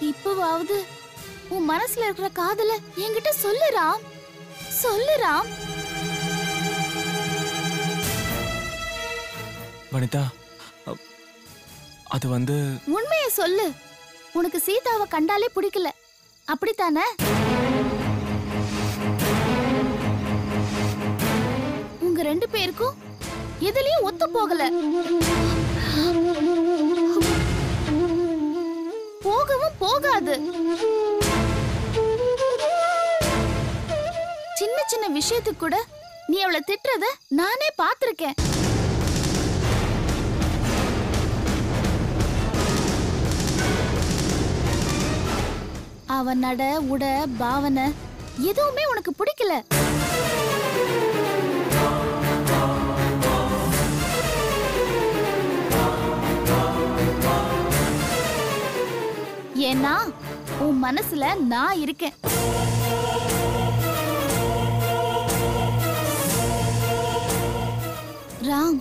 இப்பவாவது உன் மனசுல இருக்கிற காதல என்கிட்ட சொல்லு ராம், சொல்லு ராம். வனிதா, அது வந்து உண்மையை சொல்லு. உனக்கு சீதாவை கண்டாலே பிடிக்கல, அப்படித்தானே? உங்க ரெண்டு பேருக்கும் எதுலயும் ஒத்து போகல, போகவும் போகாது. சின்ன சின்ன விஷயத்துக்கு கூட நீ அவளை திட்டுறத நானே பாத்திருக்கேன். அவ நட உட பாவனை எதுவுமே உனக்கு பிடிக்கல. ஏன்னா உன் மனசுல நான் இருக்கேன். ராம்,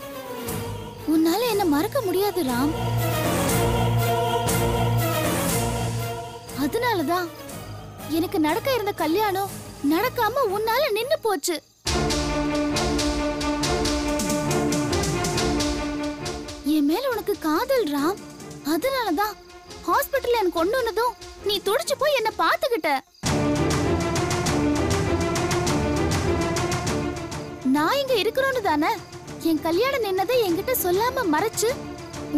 உன்னால என்ன மறக்க முடியாது ராம். அதனாலதான் எனக்கு நடக்க இருந்த கல்யாணம் நடக்காம உன்னால நின்னு போச்சு. என் மேல உனக்கு காதல் ராம். அதனாலதான் ஹாஸ்பிட்டல்ல எனக்கு கொண்டு வந்ததும் நீ துடிச்சு போய் என்ன பாத்துக்கிட்ட. நான் இங்க இருக்கிறோன்னு தானே என் கல்யாணம் நின்னதை என்கிட்ட சொல்லாம மறைச்சு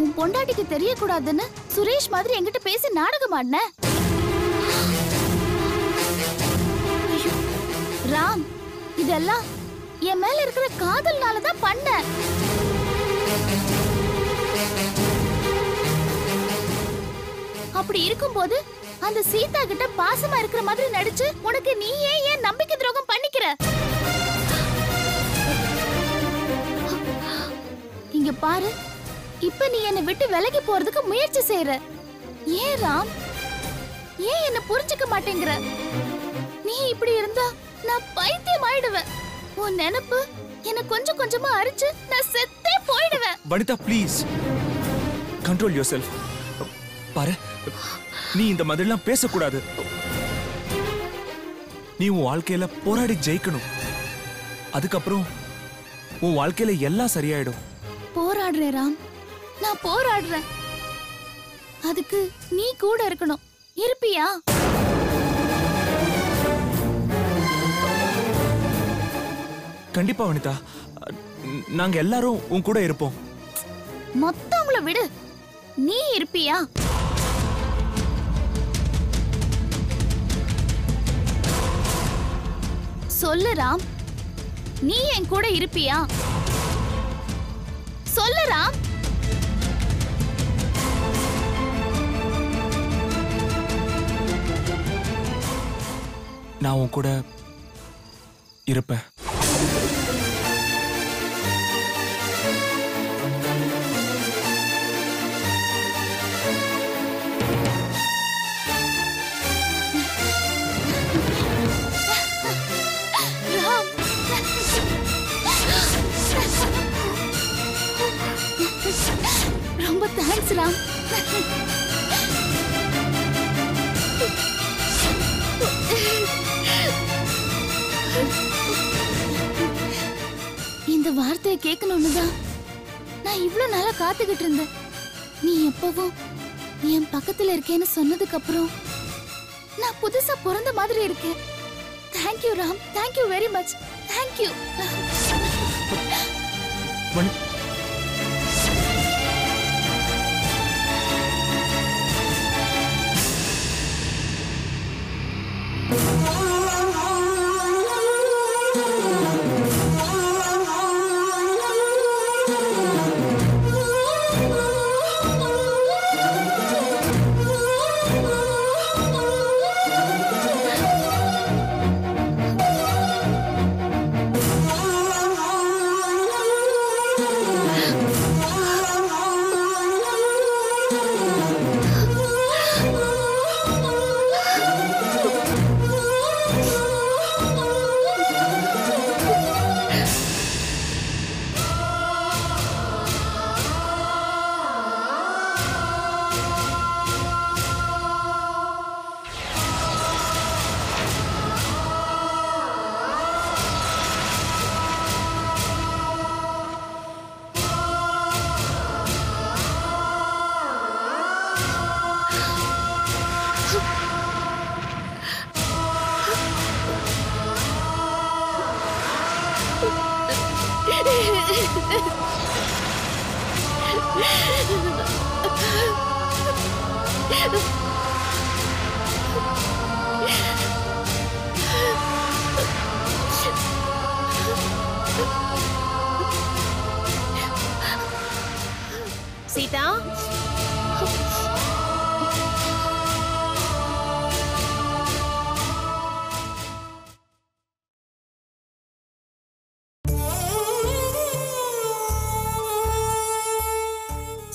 உன் பொண்டாட்டிக்கு தெரியக்கூடாதுன்னு சுரேஷ் மாதிரி என்கிட்ட பேசி நாடகம் ஆடின. ராம், இதெல்லாம் என் மேல இருக்கிற காதல்னாலதான் பண்ண. அப்படி இருக்கும்போது அந்த சீதா கிட்ட பாசமா இருக்கிற மாதிரி நடிச்சு உனக்கு நீயே ஏன் நம்பிக்கை துரோகம் பண்ணிக்கிற? இங்க பாரு, இப்ப நீ என்னை விட்டு விலகி போறதுக்கு முயற்சி செய்யற. ஏன் ராம், ஏன் என்ன புரிஞ்சுக்க மாட்டேங்கிற? நீ இப்படி இருந்தா நான் பைத்தியம் ஆயிடுவேன். உன் நினைப்பு என்ன கொஞ்சம் கொஞ்சமா அரிச்சு நான் செத்தே போயிடுவேன். Vanitha, please control your self. பாரு, நீ இந்த மாதிரிலாம் பேசக்கூடாது. நீ உன் வாழ்க்கையில போராடி ஜெயிக்கணும். அதுக்கப்புறம் உன் வாழ்க்கையில எல்லாம் சரியாயிடும். போராடுறேன் ராம், நான் போராடுறேன். அதுக்கு நீ கூட இருக்கணும். இருப்பியா? கண்டிப்பா வனிதா, நாங்க எல்லாரும் உன் கூட இருப்போம். மொத்தவங்கள விடு, நீ இருப்பியா? சொல்லு ராம், நீ என் கூட இருப்பியா? சொல்லு ராம். நான் உன் கூட இருப்பேன். ரொம்ப தேங்க்ஸ் ராம். இந்த வார்த்தையை கேட்கணும்னுதான் நான் இவ்வளவு நாளா காத்துக்கிட்டு இருந்தேன். நீ எப்பவும் என் பக்கத்துல இருக்கேன்னு சொன்னதுக்கு அப்புறம் நான் புதுசா பிறந்த மாதிரி இருக்கேன். Thank you Ram, thank you very much. Thank you.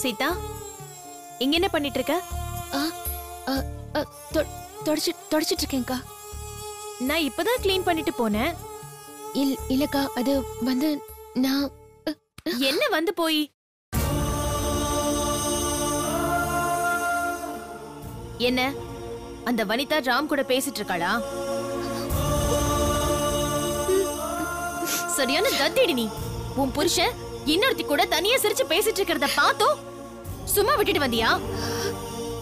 Sita, இங்க என்ன பண்ணிட்டு இருக்க? தொடச்சிட்டு இருக்கேன்க்கா. நான் இப்பதான் க்ளீன் பண்ணிட்டு போனேன். இல்லக்கா, அது வந்து நான் என்ன வந்து போய்? என்ன அந்த வனிதா ராம் கூட பேசிட்டு இருக்காளா? சரியான கத்திடி நீ. உன் புருஷன் இன்னொருத்தி கூட தனியா சிரிச்சு பேசிட்டு இருக்கிறத பார்த்தோம் சும்மா விட்டுட்டு வந்தியா?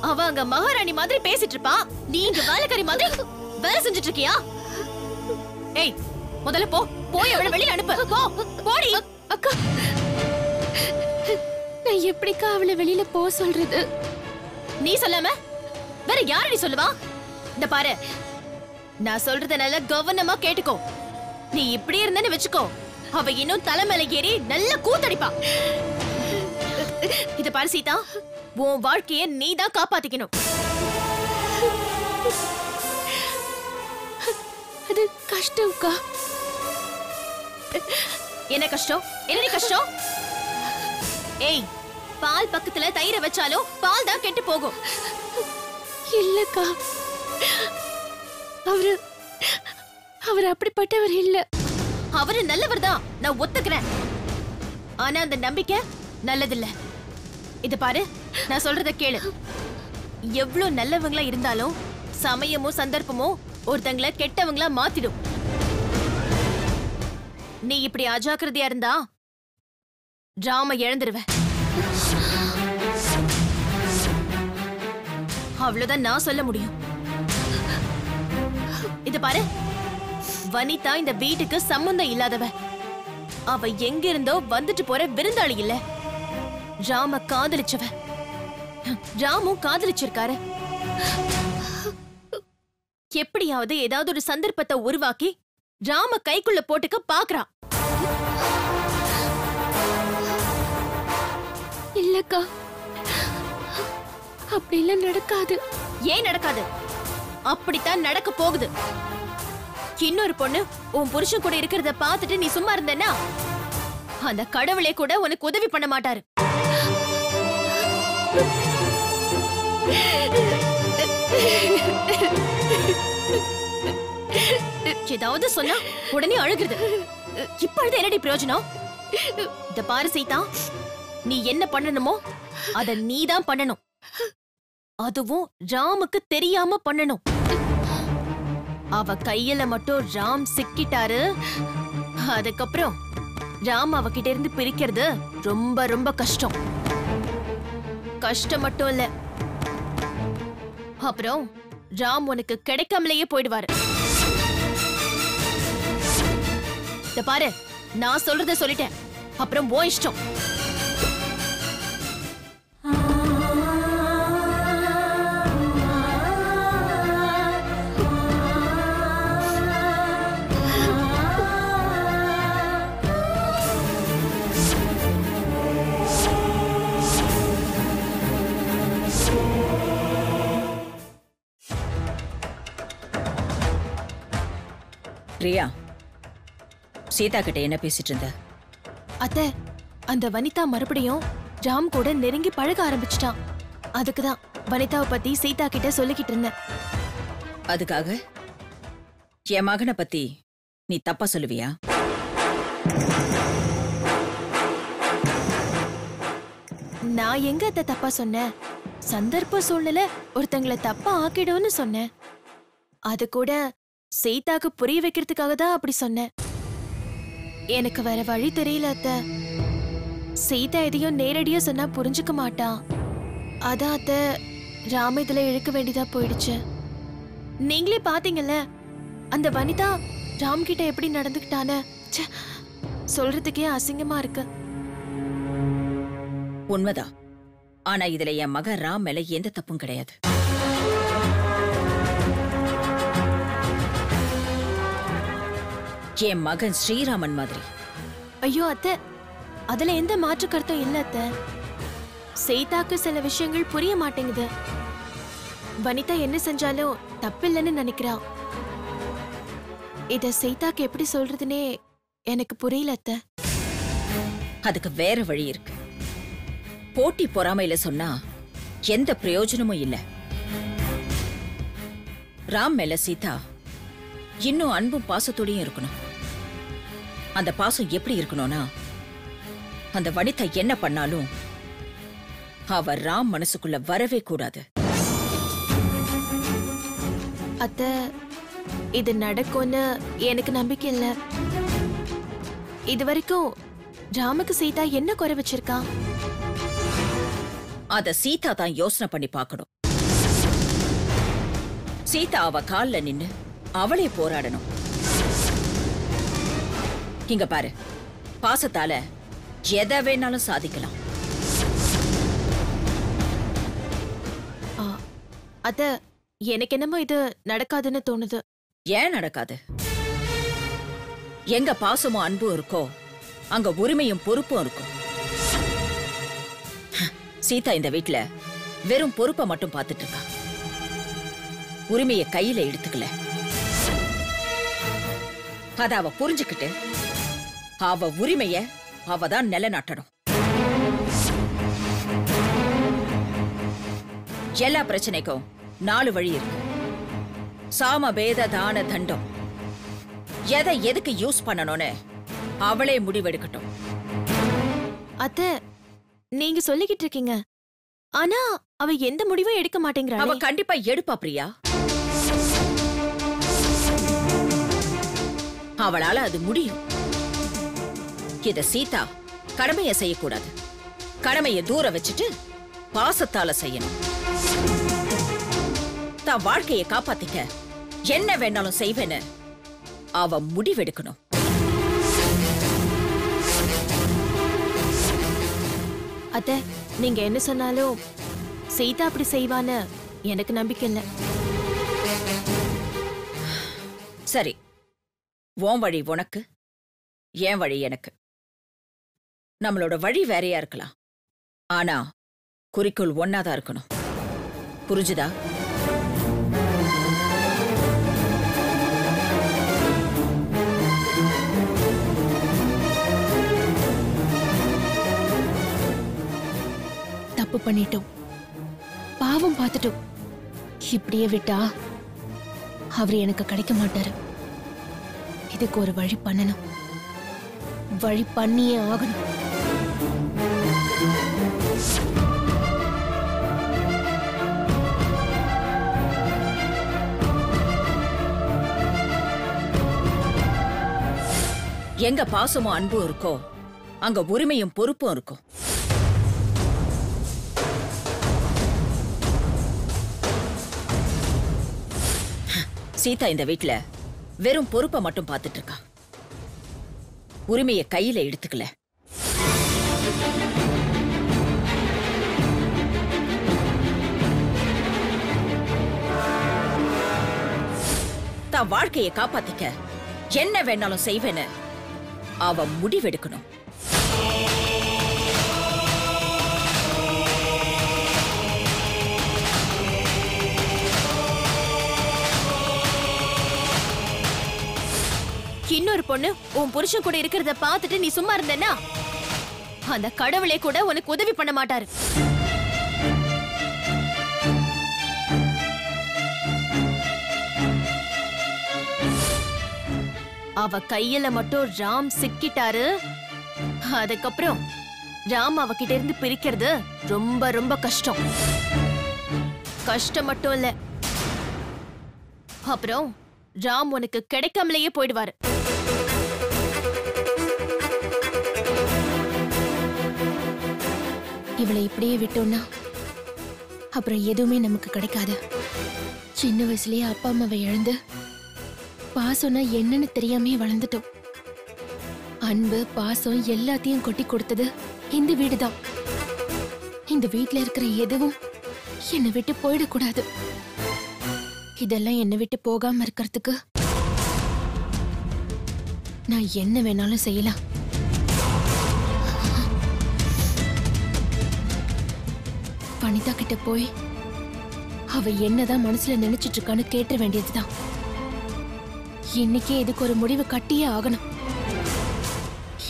அவ அங்க மகாராணி மாதிரி பேசிட்டு இருப்பா, நீ இங்க வேலைக்காரி மாதிரி வேலை செஞ்சுட்டு இருக்கியா? ஏய், முதல்ல போய் அவளை வெளியில அனுப்பு. போடி. அக்கா, நான் எப்படிக்கா அவளை வெளியில போக சொல்றது? நீ சொல்லாம வேற யாரு நீ சொல்லுவா? இந்த பாரு, நான் சொல்றத நல்லா கவனமா கேட்டுக்கோ. நீ இப்படி இருந்தன்னு வெச்சுக்கோ, அவ இன்னும் தலை மேல ஏறி நல்ல கூத்தடிப்பா. இத பாரு சீதா, உன் வாழ்க்கைய நீதான் காப்பாத்திக்கணும். அது கஷ்டம்க்கா. என்ன கஷ்டம்? என்ன கஷ்டம்? ஏய், பால் பக்கத்துல தயிரை வச்சாலும் பால் தான் கெட்டு போகும். இல்லக்கா, அவர் அப்படிப்பட்டவர் இல்ல. அவரு நல்லவர் தான், நான் ஒத்துக்கிறேன். ஆனா அந்த நம்பிக்கை நல்லதில்ல. இத பாரு, நான் சொல்றத கேளு. எவ்வளவு நல்லவங்களா இருந்தாலும் சமயமோ சந்தர்ப்பமோ ஒருத்தங்கள கெட்டவங்களா மாத்திடும். நீ இப்படி அஜாக்கிரதையா இருந்தா ராம இழந்துருவ. அவ்வளவுதான் நான் சொல்ல முடியும். இத பாரு, வனிதா இந்த வீட்டுக்கு சம்பந்தம் இல்லாதவ. அவ எங்க இருந்தோ வந்துட்டு போற விருந்தாளி இல்ல. ராம காதலிச்சவ. ராமும் காதலிச்சிருக்காரு. எப்படியாவது ஏதாவது ஒரு சந்தர்ப்பத்தை உருவாக்கி ராம கைக்குள்ள போட்டுக்க பாக்குறா. இல்லக்கா, அப்படி எல்லாம் நடக்காது. ஏன் நடக்காது? அப்படித்தான் நடக்க போகுது. இன்னொரு பொண்ணு உன் புருஷன் கூட இருக்கிறத பார்த்துட்டு நீ சும்மா இருந்தேன்னா அந்த கடவுளே கூட உனக்கு உதவி பண்ண மாட்டாரு. ஏதாவது சொன்னா உடனே அழுகுது. இப்பொழுது என்னடி பிரயோஜனம்? இந்த பாரு சீதா, நீ என்ன பண்ணணுமோ அத நீதான் பண்ணணும். அதுவும் ராமுக்கு தெரியாம பண்ணணும். அவ கையில மட்டும் ராம் சிக்கிட்டாரு, அதுக்கப்புறம் ராம் அவகிட்ட இருந்து பிரிக்கிறது ரொம்ப ரொம்ப கஷ்டம். கஷ்டம் மட்டும் இல்ல, அப்புறம் ராம் உனக்கு கிடைக்காமலேயே போயிடுவாரு. இத பாரு, நான் சொல்றத சொல்லிட்டேன், அப்புறம் ஓ இஷ்டம். பிரியா, சீதா கிட்ட என்ன பேசிட்டு இருந்த? அத்தை, அந்த வனிதா மறுபடியும் ராம் கூட நெருங்கி பழக ஆரம்பிச்சிட்டான். அதுக்குதான் வனிதாவை பத்தி சீதா கிட்ட சொல்லிக்கிட்டு இருந்தேன். அதுக்காக என் மகனை பத்தி நீ தப்பா சொல்லுவியா? நான் எங்க அத்தை தப்பா சொன்னேன்? சந்தர்ப்ப சூழ்நிலை ஒருத்தங்களை தப்பா ஆக்கிடும்னு சொன்னேன். அது கூட சீதாக்கு புரிய வைக்கிறதுக்காக தான் அப்படி சொன்னேன். எனக்கு வேற வழி தெரியல அத்தை. சீதா எதையும் நேரடியா சொன்னா புரிஞ்சுக்க மாட்டா. அதான் அத்தை ராம இதுல இழுக்க வேண்டியதா போயிடுச்சு. நீங்களே பாத்தீங்கல்ல அந்த வனிதா ராம் கிட்ட எப்படி நடந்துக்கிட்டான. சொல்றதுக்கே அசிங்கமா இருக்கு. உண்மைதான். ஆனா இதுல என் மகன் ராம் மேல எந்த தப்பும் கிடையாது. என் மகன் ஸ்ரீராமன் மாதிரி. ஐயோ அத்தை, அதுல எந்த மாற்று கருத்தும் இல்ல அத்தை. சீதாக்கு சில விஷயங்கள் புரிய மாட்டேங்குது. வனிதா என்ன செஞ்சாலும் தப்பில்லைன்னு நினைக்கிறா. இத சீதாக்கு எப்படி சொல்றதுன்னே எனக்கு புரியல அத்தை. அதுக்கு வேற வழி இருக்கு. போட்டி பொறாமையில சொன்னா எந்த பிரயோஜனமும் இல்ல. ராம் மேல சீதா இன்னும் அன்பும் பாசத்தோடையும் இருக்கணும். அந்த பாசம் எப்படி இருக்கணும்னா, அந்த வனிதா என்ன பண்ணாலும் அவ ராம் மனசுக்குள்ள வரவே கூடாது. அத்த, இது நடக்கும்னு எனக்கு நம்பிக்கை இல்ல. இது வரைக்கும் ராமுக்கு சீதா என்ன குறை வச்சிருக்கா? அத சீதா தான் யோசனை பண்ணி பார்க்கணும். சீதா அவ கால்ல நின்னு அவளே போராடணும். இங்க பாரு, பாசத்தால எதை வேணாலும் சாதிக்கலாம். அத்த, எனக்கு என்னமோ இது நடக்காதுன்னு தோணுது. ஏன் நடக்காது? எங்க பாசமும் அன்பும் இருக்கோ அங்க உரிமையும் பொறுப்பும் இருக்கும். சீதா இந்த வீட்ல வெறும் பொறுப்பை மட்டும் பார்த்துட்டு இருக்கா. உரிமையை கையில எடுத்துக்கல. அத அவ புரிஞ்சுக்கிட்டு அவ உரிமைய அவதான் நிலைநாட்டணும். எல்லா பிரச்சனைக்கும் 4 வழி இருக்கு. சாம பேத தான தண்டம். எதை எதுக்கு யூஸ் பண்ணணும்னு அவளே முடிவெடுக்கட்டும். அத்த, நீங்க சொல்லிக்கிட்டு இருக்கீங்க, ஆனா அவ எந்த முடிவும் எடுக்க மாட்டேங்கிறா. அவ கண்டிப்பா எடுப்பா பிரியா. அவளால அது முடியும். இத சீதா கடமைய செய்யக்கூடாது. கடமைய தூர வச்சுட்டு பாசத்தால செய்யணும். தான் வாழ்க்கையை காப்பாத்திக்க என்ன வேணாலும் செய்வேன்னு அவ முடிவெடுக்கணும். அத்த, நீங்க என்ன சொன்னாலும் சீதா அப்படி செய்வான்னு எனக்கு நம்பிக்கை இல்ல. சரி, உன் வழி உனக்கு, என் வழி எனக்கு. நம்மளோட வழி வேறையா இருக்கலாம், ஆனா குறிக்கோள் ஒன்னாதான் இருக்கணும். புரிஞ்சுதா? தப்பு பண்ணிட்டோம், பாவம் பார்த்துட்டோம். இப்படியே விட்டா அவர் எனக்கு கிடைக்க மாட்டாரு. இதுக்கு ஒரு வழி பண்ணணும். வழி பண்ணியே ஆகணும். எங்க பாசமும் அன்பும் இருக்கோ அங்க உரிமையும் பொறுப்பும் இருக்கும். சீதா இந்த வீட்ல வெறும் பொறுப்பை மட்டும் பார்த்துட்டு இருக்கா. உரிமையை கையில எடுத்துக்கல. தான் வாழ்க்கையை காப்பாத்திக்க என்ன வேணாலும் செய்வேன்னு அவ முடிவெடுக்கணும். இன்னொரு பொண்ணு உன் புருஷன் கூட இருக்கிறத பார்த்துட்டு நீ சும்மா இருந்தேன்னா அந்த கடவுளே கூட உனக்கு உதவி பண்ண மாட்டாரு. அவ கையில மட்டும் ராம் சிக்கிட்டாரு, அதுக்கப்புறம் ராம் அவகிட்ட இருந்து பிரிக்கிறது ரொம்ப ரொம்ப கஷ்டம். கஷ்டம் மட்டும் இல்ல, அப்புறம் ராம் உனக்கு கிடைக்காமலேயே போயிடுவாரு. இவளை இப்படியே விட்டோம்னா அப்புறம் எதுவுமே நமக்கு கிடைக்காது. சின்ன வயசுலயே அப்பா அம்மாவை இழந்து பாசம்னா என்னன்னு தெரியாமே வளர்ந்துட்டோம். அன்பு பாசம் எல்லாத்தையும் கொட்டி கொடுத்தது இந்த வீடுதான். இந்த வீட்ல இருக்கிற எதுவும் என்னை விட்டு போயிடக்கூடாது. இதெல்லாம் என்னை விட்டு போகாம இருக்கிறதுக்கு நான் என்ன வேணாலும் செய்யலாம். வனிதா கிட்ட போய் அவ என்னதான் மனசுல நினைச்சிட்டு இருக்கான்னு கேட்ட வேண்டியதுதான். இன்னைக்கே இதுக்கு ஒரு முடிவு கட்டியே ஆகணும்.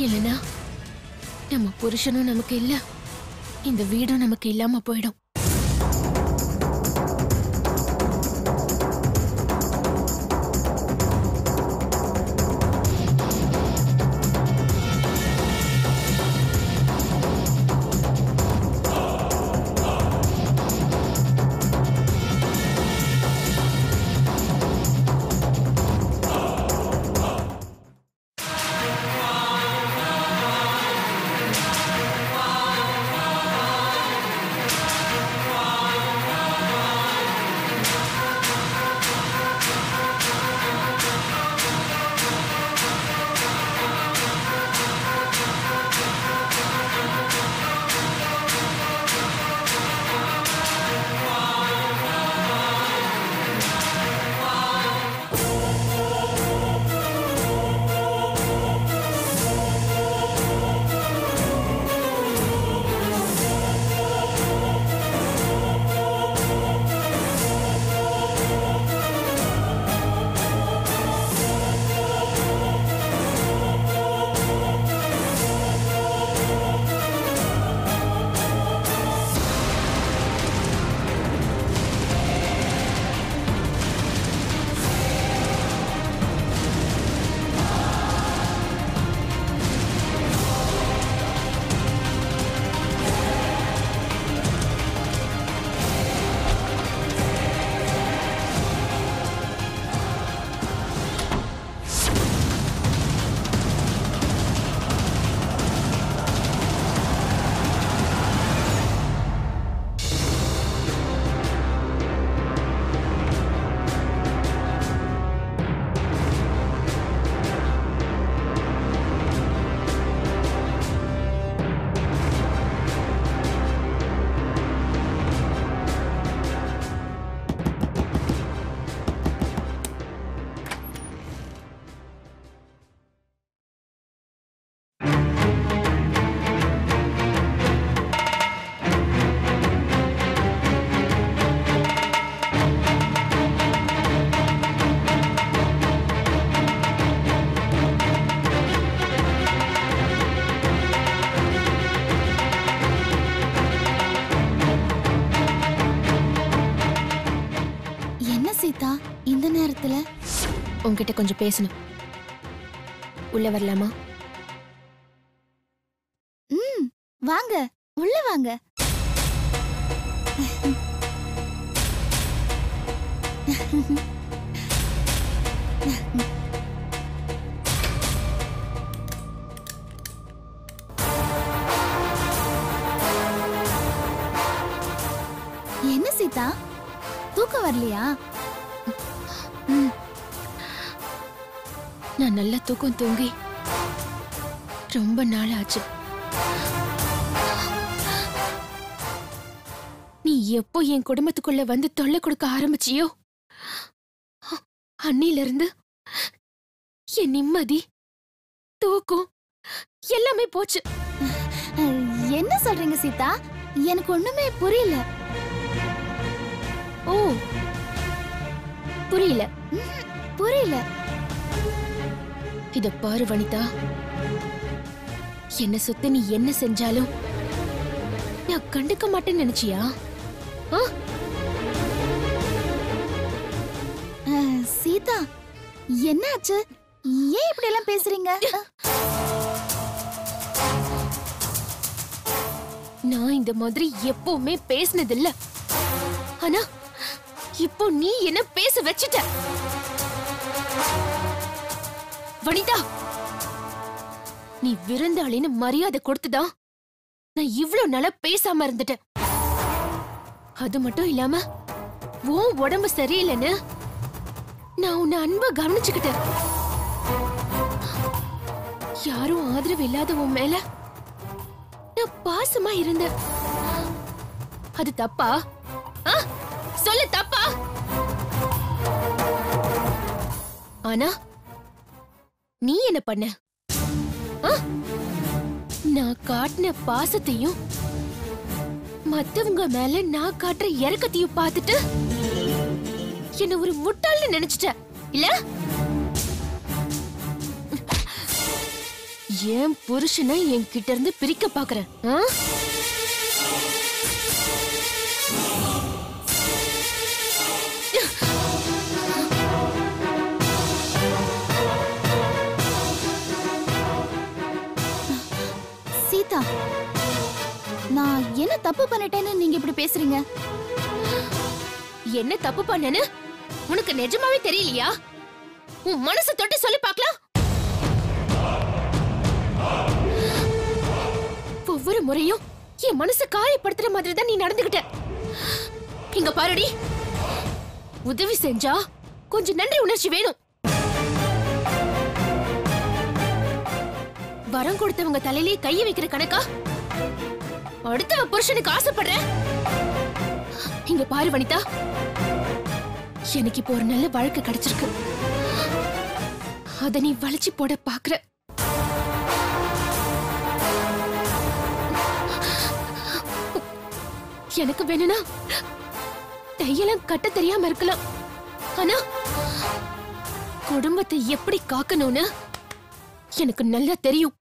இல்லனா நம்ம புருஷனும் நமக்கு இல்ல, இந்த வீடும் நமக்கு இல்லாம போயிடும். இந்த நேரத்துல உன்கிட்ட கொஞ்சம் பேசணும். உள்ள வரலாமா? வாங்க, உள்ள வாங்க. என்ன சீதா, தூக்கம் வரலையா? நான் நல்ல தூக்கம் தூங்கி ரொம்ப நாள் ஆச்சு. நீ எப்போ என் குடும்பத்துக்குள்ள வந்து தொல்லை கொடுக்க ஆரம்பிச்சியோ அன்னில இருந்து என் நிம்மதி தூக்கம் எல்லாமே போச்சு. என்ன சொல்றீங்க சீதா? எனக்கு ஒண்ணுமே புரியல. ஓ, புரியல? புரியல. இத பாரு வனிதா, என்ன சுத்தி நீ என்ன செஞ்சாலும் நான் கண்டுக்க மாட்டேன்னு நினைச்சியா? சீதா, என்னாச்சு? ஏன் இப்படி எல்லாம் பேசுறீங்க? நான் இந்த மாதிரி எப்பவுமே பேசினதில்ல. ஆனா இப்போ நீ என்ன பேச வச்சிட்ட. வனிதா, நீ விருந்தாளின்னு மரியாதை கொடுத்துதான் நான் இவ்ளோ நாளா பேசாம இருந்துட்டேன். அது மட்டும் இல்லாம உன் உடம்பு சரியில்லைன்னு நான் உன்னை அன்பா கவனிச்சுக்கிட்டேன். யாரும் ஆதரவு இல்லாத உன் மேல நான் பாசமா இருந்தேன். அது தப்பா? சொல்லு, தப்பா? ஆனா நீ என்ன பண்ண? நான் காட்டின பாசத்தையும் மத்தவங்க மேல நான் காட்டுற இறக்கத்தையும் பார்த்துட்டு என்ன ஒரு முட்டாள்னு நினைச்சிட்ட இல்ல? என் புருஷனை என் கிட்ட இருந்து பிரிக்க பாக்குற. தப்பு பண்ணிட்டேன்னு நீங்க இப்படி பேசுறீங்க? என்ன தப்பு பண்ணேன்னு உனக்கு நிஜமாவே தெரியலையா? உன் மனசை தொட்டு சொல்லி பார்க்கலாம். ஒவ்வொரு முறையும் என் மனசை காயப்படுத்துற மாதிரி தான் நீ நடந்துகிட்ட. இங்க பாருடி, உதவி செஞ்சா கொஞ்சம் நன்றி உணர்ச்சி வேணும். வரம் கொடுத்தவங்க தலையிலே கைய வைக்கிற கணக்கா அடுத்தவ புருஷனுக்கு ஆசைப்படுற? இங்க பாரு வனிதா, எனக்கு இப்போ ஒரு நல்ல வாழ்க்கை கிடைச்சிருக்கு. அத நீ வளைச்சு போட பாக்குற. எனக்கு வேணும்னா தையெல்லாம் கட்ட தெரியாம இருக்கலாம், ஆனா குடும்பத்தை எப்படி காக்கணும்னு எனக்கு நல்லா தெரியும்.